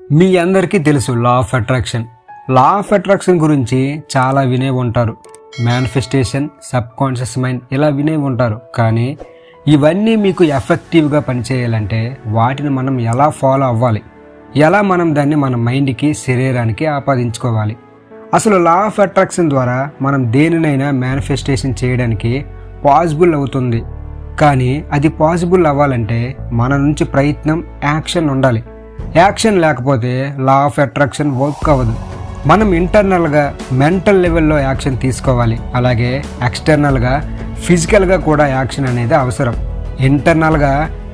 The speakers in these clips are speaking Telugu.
మీ అందరికీ తెలుసు law of attraction. Law of attraction గురించి చాలా వినే ఉంటారు. మేనిఫెస్టేషన్, సబ్ కాన్షియస్ మైండ్ ఇలా వినే ఉంటారు. కానీ ఇవన్నీ మీకు ఎఫెక్టివ్గా పనిచేయాలంటే వాటిని మనం ఎలా ఫాలో అవ్వాలి, ఎలా మనం దాన్ని మన మైండ్కి, శరీరానికి ఆపాదించుకోవాలి. అసలు లా ఆఫ్ అట్రాక్షన్ ద్వారా మనం దేనినైనా మేనిఫెస్టేషన్ చేయడానికి పాసిబుల్ అవుతుంది. కానీ అది పాసిబుల్ అవ్వాలంటే మన నుంచి ప్రయత్నం, యాక్షన్ ఉండాలి. యాక్షన్ లేకపోతే లా ఆఫ్ అట్రాక్షన్ వర్క్ అవ్వదు. మనం ఇంటర్నల్గా, మెంటల్ లెవెల్లో యాక్షన్ తీసుకోవాలి. అలాగే ఎక్స్టర్నల్గా, ఫిజికల్గా కూడా యాక్షన్ అనేది అవసరం. ఇంటర్నల్గా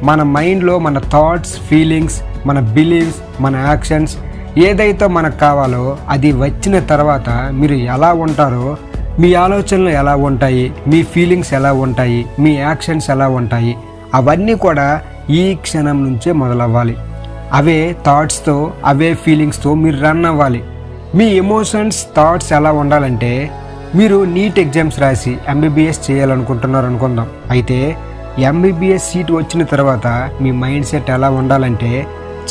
మన మైండ్లో మన థాట్స్, ఫీలింగ్స్, మన బిలీవ్స్, మన యాక్షన్స్ ఏదైతే మనకు కావాలో అది వచ్చిన తర్వాత మీరు ఎలా ఉంటారో, మీ ఆలోచనలు ఎలా ఉంటాయి, మీ ఫీలింగ్స్ ఎలా ఉంటాయి, మీ యాక్షన్స్ ఎలా ఉంటాయి, అవన్నీ కూడా ఈ క్షణం నుంచే మొదలవ్వాలి. అవే థాట్స్తో, అవే ఫీలింగ్స్తో మీరు రన్ అవ్వాలి. మీ ఎమోషన్స్, థాట్స్ ఎలా ఉండాలంటే, మీరు నీట్ ఎగ్జామ్స్ రాసి ఎంబీబీఎస్ చేయాలనుకుంటున్నారు అనుకుందాం. అయితే ఎంబీబీఎస్ సీట్ వచ్చిన తర్వాత మీ మైండ్ సెట్ ఎలా ఉండాలంటే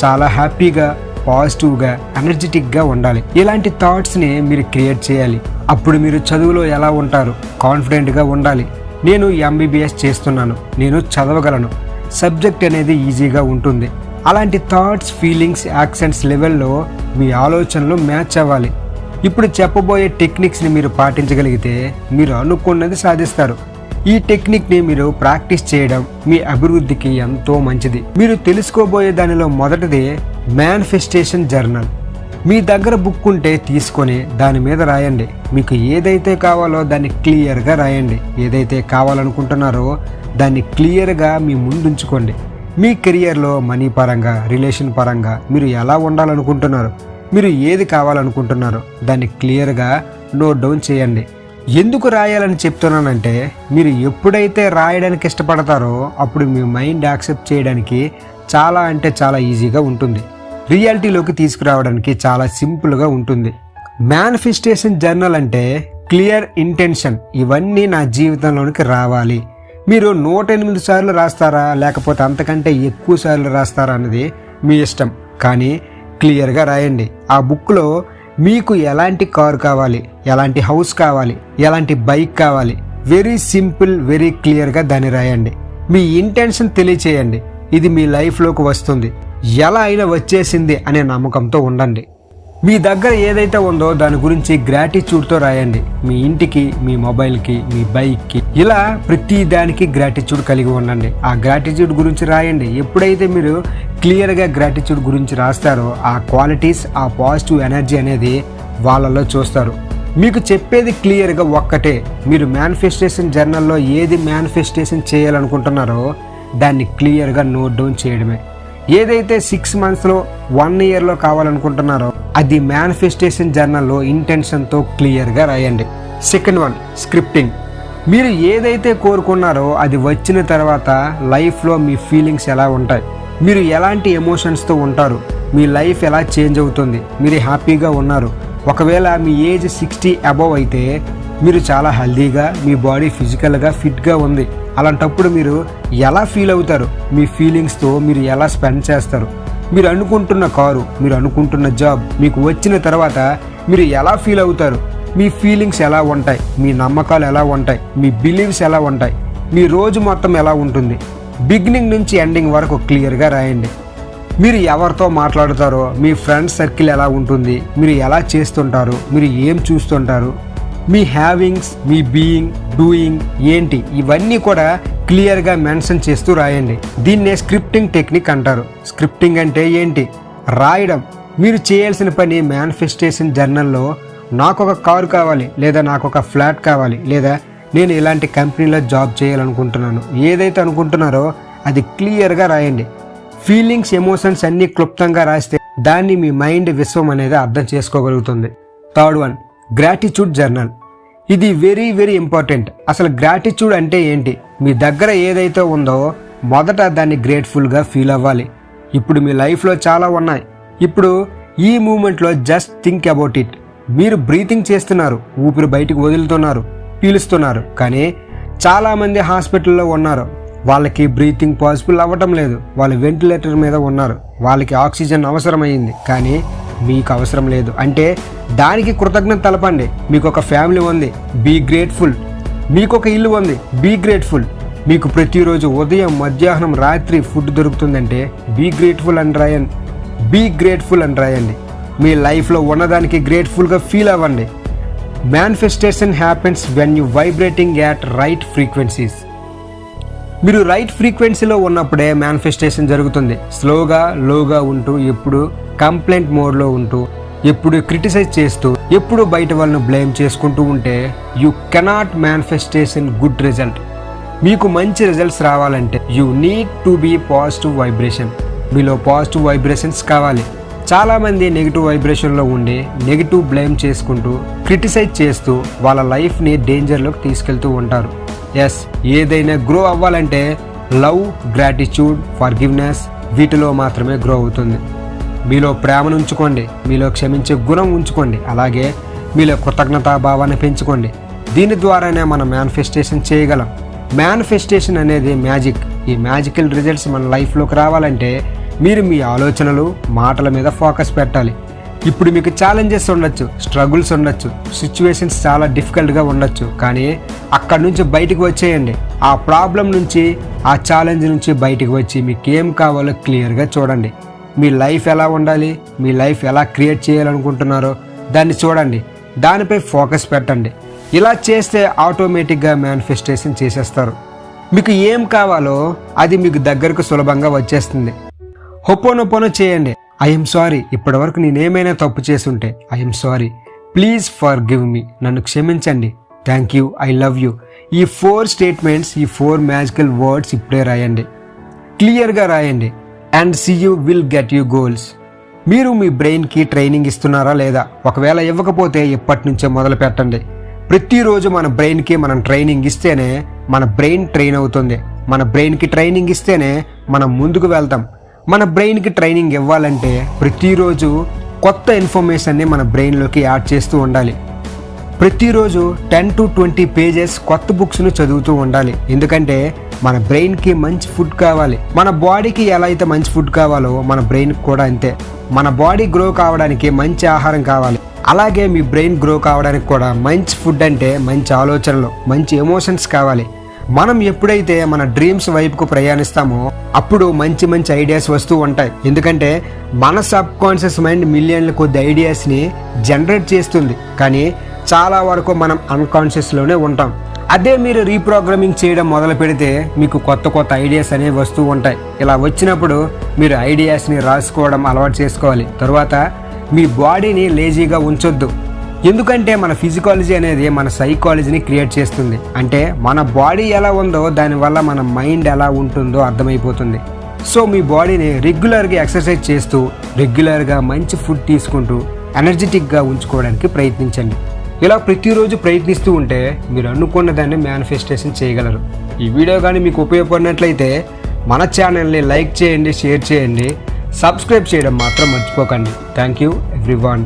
చాలా హ్యాపీగా, పాజిటివ్గా, ఎనర్జెటిక్గా ఉండాలి. ఇలాంటి థాట్స్ని మీరు క్రియేట్ చేయాలి. అప్పుడు మీరు చదువులో ఎలా ఉంటారు, కాన్ఫిడెంట్గా ఉండాలి. నేను ఎంబీబీఎస్ చేస్తున్నాను, నేను చదవగలను, సబ్జెక్ట్ అనేది ఈజీగా ఉంటుంది. అలాంటి థాట్స్, ఫీలింగ్స్, యాక్షన్స్ లెవెల్లో మీ ఆలోచనలు మ్యాచ్ అవ్వాలి. ఇప్పుడు చెప్పబోయే టెక్నిక్స్ని మీరు పాటించగలిగితే మీరు అనుకున్నది సాధిస్తారు. ఈ టెక్నిక్ని మీరు ప్రాక్టీస్ చేయడం మీ అభివృద్ధికి ఎంతో మంచిది. మీరు తెలుసుకోబోయే దానిలో మొదటిది మేనిఫెస్టేషన్ జర్నల్. మీ దగ్గర బుక్ ఉంటే తీసుకొని దాని మీద రాయండి. మీకు ఏదైతే కావాలో దాన్ని క్లియర్గా రాయండి. ఏదైతే కావాలనుకుంటున్నారో దాన్ని క్లియర్గా మీ ముందుంచుకోండి. మీ కెరియర్లో మనీ పరంగా, రిలేషన్ పరంగా మీరు ఎలా ఉండాలనుకుంటున్నారు, మీరు ఏది కావాలనుకుంటున్నారో దాన్ని క్లియర్గా నోట్ డౌన్ చేయండి. ఎందుకు రాయాలని చెప్తున్నానంటే, మీరు ఎప్పుడైతే రాయడానికి ఇష్టపడతారో అప్పుడు మీ మైండ్ యాక్సెప్ట్ చేయడానికి చాలా అంటే చాలా ఈజీగా ఉంటుంది. రియాలిటీలోకి తీసుకురావడానికి చాలా సింపుల్గా ఉంటుంది. మేనిఫెస్టేషన్ జర్నల్ అంటే క్లియర్ ఇంటెన్షన్, ఇవన్నీ నా జీవితంలోనికి రావాలి. మీరు 108 సార్లు రాస్తారా, లేకపోతే అంతకంటే ఎక్కువ సార్లు రాస్తారా అన్నది మీ ఇష్టం. కానీ క్లియర్గా రాయండి. ఆ బుక్లో మీకు ఎలాంటి కారు కావాలి, ఎలాంటి హౌస్ కావాలి, ఎలాంటి బైక్ కావాలి, వెరీ సింపుల్, వెరీ క్లియర్గా దాన్ని రాయండి. మీ ఇంటెన్షన్ తెలియచేయండి. ఇది మీ లైఫ్లోకి వస్తుంది, ఎలా అయినా వచ్చేసింది అనే నమ్మకంతో ఉండండి. మీ దగ్గర ఏదైతే ఉందో దాని గురించి గ్రాటిట్యూడ్తో రాయండి. మీ ఇంటికి, మీ మొబైల్కి, మీ బైక్కి, ఇలా ప్రతి దానికి గ్రాటిట్యూడ్ కలిగి ఉండండి. ఆ గ్రాటిట్యూడ్ గురించి రాయండి. ఎప్పుడైతే మీరు క్లియర్గా గ్రాటిట్యూడ్ గురించి రాస్తారో ఆ క్వాలిటీస్, ఆ పాజిటివ్ ఎనర్జీ అనేది వాళ్ళలో చూస్తారు. మీకు చెప్పేది క్లియర్గా ఒక్కటే, మీరు మేనిఫెస్టేషన్ జర్నల్లో ఏది మేనిఫెస్టేషన్ చేయాలనుకుంటున్నారో దాన్ని క్లియర్గా నోట్ డౌన్ చేయడమే. ఏదైతే 6 monthsలో, 1 yearలో కావాలనుకుంటున్నారో అది మేనిఫెస్టేషన్ జర్నల్లో ఇంటెన్షన్తో క్లియర్గా రాయండి. Second one, scripting. మీరు ఏదైతే కోరుకున్నారో అది వచ్చిన తర్వాత లైఫ్లో మీ ఫీలింగ్స్ ఎలా ఉంటాయి, మీరు ఎలాంటి ఎమోషన్స్తో ఉంటారు, మీ లైఫ్ ఎలా చేంజ్ అవుతుంది, మీరు హ్యాపీగా ఉన్నారు. ఒకవేళ మీ ఏజ్ 60 అబవ్ అయితే మీరు చాలా హెల్దీగా, మీ బాడీ ఫిజికల్గా ఫిట్గా ఉంది. అలాంటప్పుడు మీరు ఎలా ఫీల్ అవుతారు, మీ ఫీలింగ్స్తో మీరు ఎలా స్పెండ్ చేస్తారు, మీరు అనుకుంటున్న కారు, మీరు అనుకుంటున్న జాబ్ మీకు వచ్చిన తర్వాత మీరు ఎలా ఫీల్ అవుతారు, మీ ఫీలింగ్స్ ఎలా ఉంటాయి, మీ నమ్మకాలు ఎలా ఉంటాయి, మీ బిలీవ్స్ ఎలా ఉంటాయి, మీ రోజు మొత్తం ఎలా ఉంటుంది, బిగినింగ్ నుంచి ఎండింగ్ వరకు క్లియర్గా రాయండి. మీరు ఎవరితో మాట్లాడుతారో, మీ ఫ్రెండ్స్ సర్కిల్ ఎలా ఉంటుంది, మీరు ఎలా చేస్తుంటారు, మీరు ఏం చూస్తుంటారు, మీ హ్యావింగ్స్, మీ బీయింగ్, డూయింగ్ ఏంటి, ఇవన్నీ కూడా క్లియర్గా మెన్షన్ చేస్తూ రాయండి. దీన్నే స్క్రిప్టింగ్ టెక్నిక్ అంటారు. స్క్రిప్టింగ్ అంటే ఏంటి? రాయడం. మీరు చేయాల్సిన పని మేనిఫెస్టేషన్ జర్నల్లో నాకు ఒక కారు కావాలి, లేదా నాకు ఒక ఫ్లాట్ కావాలి, లేదా నేను ఇలాంటి కంపెనీలో జాబ్ చేయాలనుకుంటున్నాను, ఏదైతే అనుకుంటున్నారో అది క్లియర్గా రాయండి. ఫీలింగ్స్, ఎమోషన్స్ అన్నీ క్లుప్తంగా రాస్తే దాన్ని మీ మైండ్, విశ్వం అనేది అర్థం చేసుకోగలుగుతుంది. Third one, gratitude journal. ఇది వెరీ వెరీ ఇంపార్టెంట్. అసలు గ్రాటిట్యూడ్ అంటే ఏంటి? మీ దగ్గర ఏదైతే ఉందో మొదట దాన్ని గ్రేట్ఫుల్గా ఫీల్ అవ్వాలి. ఇప్పుడు మీ లైఫ్లో చాలా ఉన్నాయి. ఇప్పుడు ఈ మూమెంట్లో జస్ట్ థింక్ అబౌట్ ఇట్. మీరు బ్రీతింగ్ చేస్తున్నారు, ఊపిరి బయటికి వదులుతున్నారు, పీలుస్తున్నారు. కానీ చాలామంది హాస్పిటల్లో ఉన్నారు, వాళ్ళకి బ్రీతింగ్ పాసిబుల్ అవ్వటం లేదు, వాళ్ళు వెంటిలేటర్ మీద ఉన్నారు, వాళ్ళకి ఆక్సిజన్ అవసరమైంది, కానీ మీకు అవసరం లేదు. అంటే దానికి కృతజ్ఞత తెలపండి. మీకు ఒక ఫ్యామిలీ ఉంది, బీ గ్రేట్ఫుల్. మీకు ఒక ఇల్లు ఉంది, బీ గ్రేట్ఫుల్. మీకు ప్రతిరోజు ఉదయం మధ్యాహ్నం రాత్రి ఫుడ్ దొరుకుతుందంటే బీ గ్రేట్ఫుల్ అని రాయండి. బీ గ్రేట్ఫుల్ అని రాయండి. మీ లైఫ్లో ఉన్నదానికి గ్రేట్ఫుల్గా ఫీల్ అవ్వండి. Manifestation happens when you vibrating at right frequencies. మీరు రైట్ ఫ్రీక్వెన్సీలో ఉన్నప్పుడే మేనిఫెస్టేషన్ జరుగుతుంది. స్లోగా లోగా ఉంటూ, ఎప్పుడు కంప్లైంట్ మోడ్లో ఉంటూ, ఎప్పుడు క్రిటిసైజ్ చేస్తూ, ఎప్పుడు బయట వాళ్ళను బ్లేమ్ చేసుకుంటూ ఉంటే you cannot manifestation good result. మీకు మంచి రిజల్ట్స్ రావాలంటే you need to be positive vibration. మీలో పాజిటివ్ వైబ్రేషన్స్ కావాలి. చాలామంది నెగిటివ్ వైబ్రేషన్లో ఉండి నెగిటివ్ బ్లేమ్ చేసుకుంటూ క్రిటిసైజ్ చేస్తూ వాళ్ళ లైఫ్ని డేంజర్లోకి తీసుకెళ్తూ ఉంటారు. ఎస్, ఏదైనా గ్రో అవ్వాలంటే లవ్, గ్రాటిట్యూడ్, ఫర్గివ్నెస్ వీటిలో మాత్రమే గ్రో అవుతుంది. మీలో ప్రేమను ఉంచుకోండి, మీలో క్షమించే గుణం ఉంచుకోండి, అలాగే మీలో కృతజ్ఞతాభావాన్ని పెంచుకోండి. దీని ద్వారానే మనం మేనిఫెస్టేషన్ చేయగలం. మేనిఫెస్టేషన్ అనేది మ్యాజిక్. ఈ మ్యాజికల్ రిజల్ట్స్ మన లైఫ్లోకి రావాలంటే మీరు మీ ఆలోచనలు, మాటల మీద ఫోకస్ పెట్టాలి. ఇప్పుడు మీకు ఛాలెంజెస్ ఉండొచ్చు, స్ట్రగుల్స్ ఉండొచ్చు, సిచ్యువేషన్స్ చాలా డిఫికల్ట్గా ఉండొచ్చు, కానీ అక్కడి నుంచి బయటకు వచ్చేయండి. ఆ ప్రాబ్లం నుంచి, ఆ ఛాలెంజ్ నుంచి బయటకు వచ్చి మీకు ఏం కావాలో క్లియర్గా చూడండి. మీ లైఫ్ ఎలా ఉండాలి, మీ లైఫ్ ఎలా క్రియేట్ చేయాలనుకుంటున్నారో దాన్ని చూడండి, దానిపై ఫోకస్ పెట్టండి. ఇలా చేస్తే ఆటోమేటిక్గా మేనిఫెస్టేషన్ చేసేస్తారు. మీకు ఏం కావాలో అది మీకు దగ్గరకు సులభంగా వచ్చేస్తుంది. హొపోనొపోనో చేయండి. ఐఎమ్ సారీ, ఇప్పటివరకు నేనేమైనా తప్పు చేసుంటే I'm sorry, please for give me, నన్ను క్షమించండి, thank you, I love you. ఈ 4 స్టేట్మెంట్స్, ఈ 4 మ్యాజికల్ వర్డ్స్ ఇప్పుడే రాయండి, క్లియర్గా రాయండి. And see you will get you goals. మీరు మీ బ్రెయిన్కి ట్రైనింగ్ ఇస్తున్నారా లేదా? ఒకవేళ ఇవ్వకపోతే ఇప్పటి నుంచే మొదలు పెట్టండి. ప్రతిరోజు మన బ్రెయిన్కి మనం ట్రైనింగ్ ఇస్తేనే మన బ్రెయిన్ ట్రైన్ అవుతుంది. మన బ్రెయిన్కి ట్రైనింగ్ ఇస్తేనే మనం ముందుకు వెళ్తాం. మన బ్రెయిన్కి ట్రైనింగ్ ఇవ్వాలంటే ప్రతిరోజు కొత్త ఇన్ఫర్మేషన్ని మన బ్రెయిన్లోకి యాడ్ చేస్తూ ఉండాలి. ప్రతిరోజు 10 to 20 పేజెస్ కొత్త బుక్స్ను చదువుతూ ఉండాలి. ఎందుకంటే మన బ్రెయిన్కి మంచి ఫుడ్ కావాలి. మన బాడీకి ఎలా అయితే మంచి ఫుడ్ కావాలో మన బ్రెయిన్కి కూడా అంతే. మన బాడీ గ్రో కావడానికి మంచి ఆహారం కావాలి. అలాగే మీ బ్రెయిన్ గ్రో కావడానికి కూడా మంచి ఫుడ్ అంటే మంచి ఆలోచనలు, మంచి ఎమోషన్స్ కావాలి. మనం ఎప్పుడైతే మన డ్రీమ్స్ వైపుకు ప్రయాణిస్తామో అప్పుడు మంచి మంచి ఐడియాస్ వస్తూ ఉంటాయి. ఎందుకంటే మన సబ్ కాన్షియస్ మైండ్ మిలియన్ల కొద్ది ఐడియాస్ని జనరేట్ చేస్తుంది, కానీ చాలా వరకు మనం అన్కాన్షియస్లోనే ఉంటాం. అదే మీరు రీప్రోగ్రామింగ్ చేయడం మొదలు పెడితే మీకు కొత్త కొత్త ఐడియాస్ అనేవి వస్తూ ఉంటాయి. ఇలా వచ్చినప్పుడు మీరు ఐడియాస్ని రాసుకోవడం అలవాటు చేసుకోవాలి. తర్వాత మీ బాడీని లేజీగా ఉంచొద్దు. ఎందుకంటే మన ఫిజికాలజీ అనేది మన సైకాలజీని క్రియేట్ చేస్తుంది. అంటే మన బాడీ ఎలా ఉందో దానివల్ల మన మైండ్ ఎలా ఉంటుందో అర్థమైపోతుంది. సో మీ బాడీని రెగ్యులర్గా ఎక్సర్సైజ్ చేస్తూ, రెగ్యులర్గా మంచి ఫుడ్ తీసుకుంటూ ఎనర్జెటిక్గా ఉంచుకోవడానికి ప్రయత్నించండి. ఇలా ప్రతిరోజు ప్రయత్నిస్తూ ఉంటే మీరు అనుకున్న దాన్ని మేనిఫెస్టేషన్ చేయగలరు. ఈ వీడియో కానీ మీకు ఉపయోగపడినట్లయితే మన ఛానల్ని లైక్ చేయండి, షేర్ చేయండి, సబ్స్క్రైబ్ చేయడం మాత్రం మర్చిపోకండి. Thank you everyone.